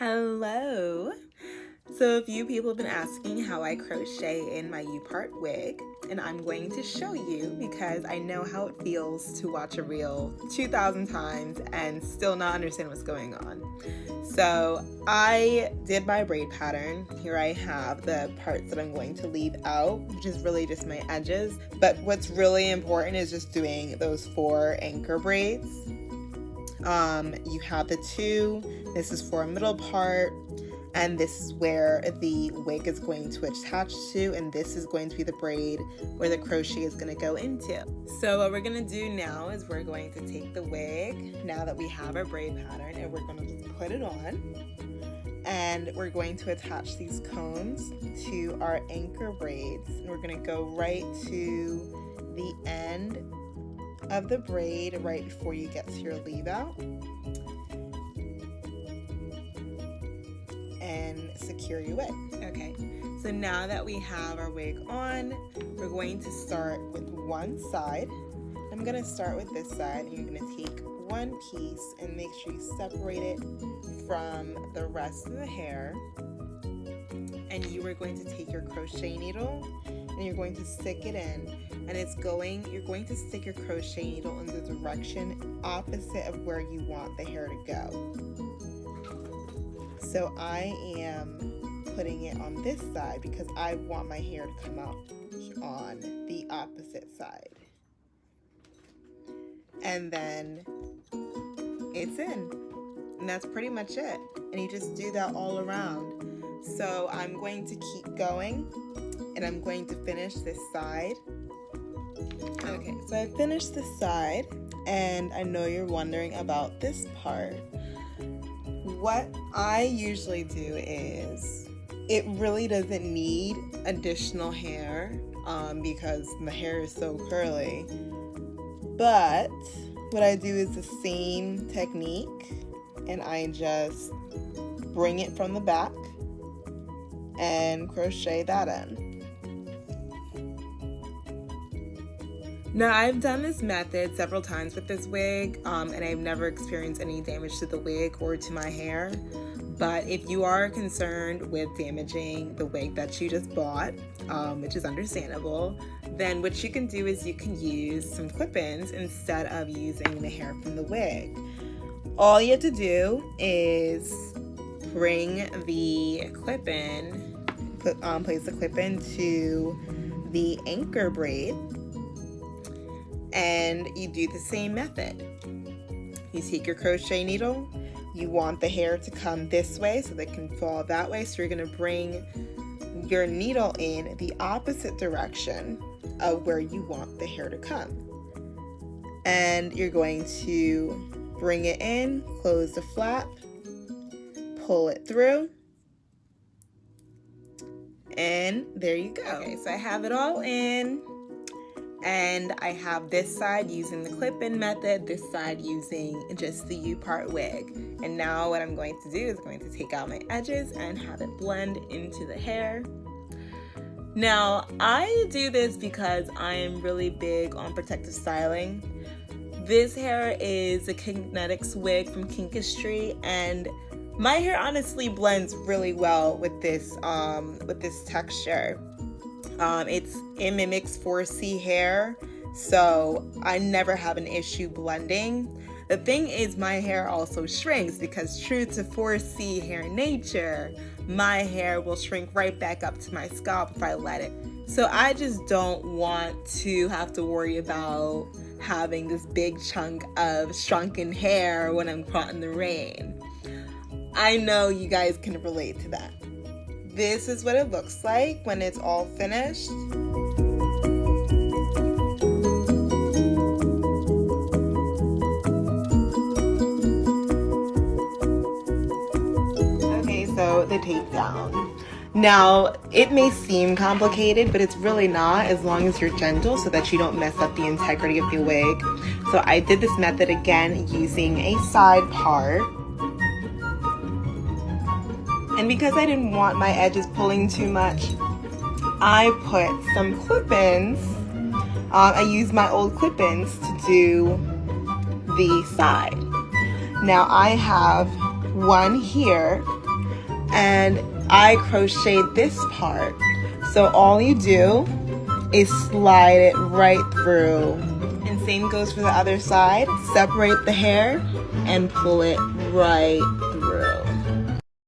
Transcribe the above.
Hello. So a few people have been asking how I crochet in my U-Part wig, and I'm going to show you because I know how it feels to watch a reel 2,000 times and still not understand what's going on. So I did my braid pattern. Here I have the parts that I'm going to leave out, which is really just my edges. But what's really important is just doing those 4 anchor braids. You have the 2, this is for a middle part, and this is where the wig is going to attach to, and this is going to be the braid where the crochet is going to go into. So what we're going to do now is we're going to take the wig, now that we have our braid pattern, and we're going to just put it on, and we're going to attach these combs to our anchor braids, and we're going to go right to the end of the braid right before you get to your leave out and secure your wig. Okay, so now that we have our wig on, we're going to start with one side. I'm going to start with this side, and you're going to take one piece and make sure you separate it from the rest of the hair, and you are going to take your crochet needle and you're going to stick it in, and you're going to stick your crochet needle in the direction opposite of where you want the hair to go. So I am putting it on this side because I want my hair to come out on the opposite side. And then it's in. And that's pretty much it. And you just do that all around. So I'm going to keep going, and I'm going to finish this side. Okay, so I finished this side, and I know you're wondering about this part. What I usually do is, it really doesn't need additional hair because my hair is so curly. But what I do is the same technique, and I just bring it from the back and crochet that in. Now, I've done this method several times with this wig, and I've never experienced any damage to the wig or to my hair. But if you are concerned with damaging the wig that you just bought, which is understandable, then what you can do is you can use some clip-ins instead of using the hair from the wig. All you have to do is bring the clip-in, place the clip-in to the anchor braid, and you do the same method. You take your crochet needle, you want the hair to come this way so they can fall that way, so you're going to bring your needle in the opposite direction of where you want the hair to come. And you're going to bring it in, close the flap, pull it through, and there you go. Okay, so I have it all in, and I have this side using the clip-in method, this side using just the U-Part wig. And now what I'm going to do is going to take out my edges and have it blend into the hair. Now, I do this because I am really big on protective styling. This hair is a Kinknetics wig from Kinkistry, and my hair honestly blends really well with this texture. It mimics 4C hair, so I never have an issue blending. The thing is, my hair also shrinks because, true to 4C hair nature, my hair will shrink right back up to my scalp if I let it. So I just don't want to have to worry about having this big chunk of shrunken hair when I'm caught in the rain. I know you guys can relate to that. This is what it looks like when it's all finished. Okay, so the takedown. Now, it may seem complicated, but it's really not, as long as you're gentle so that you don't mess up the integrity of the wig. So I did this method again using a side part. And because I didn't want my edges pulling too much, I put some clip-ins. I used my old clip-ins to do the side. Now I have one here, and I crocheted this part. So all you do is slide it right through. And same goes for the other side. Separate the hair and pull it right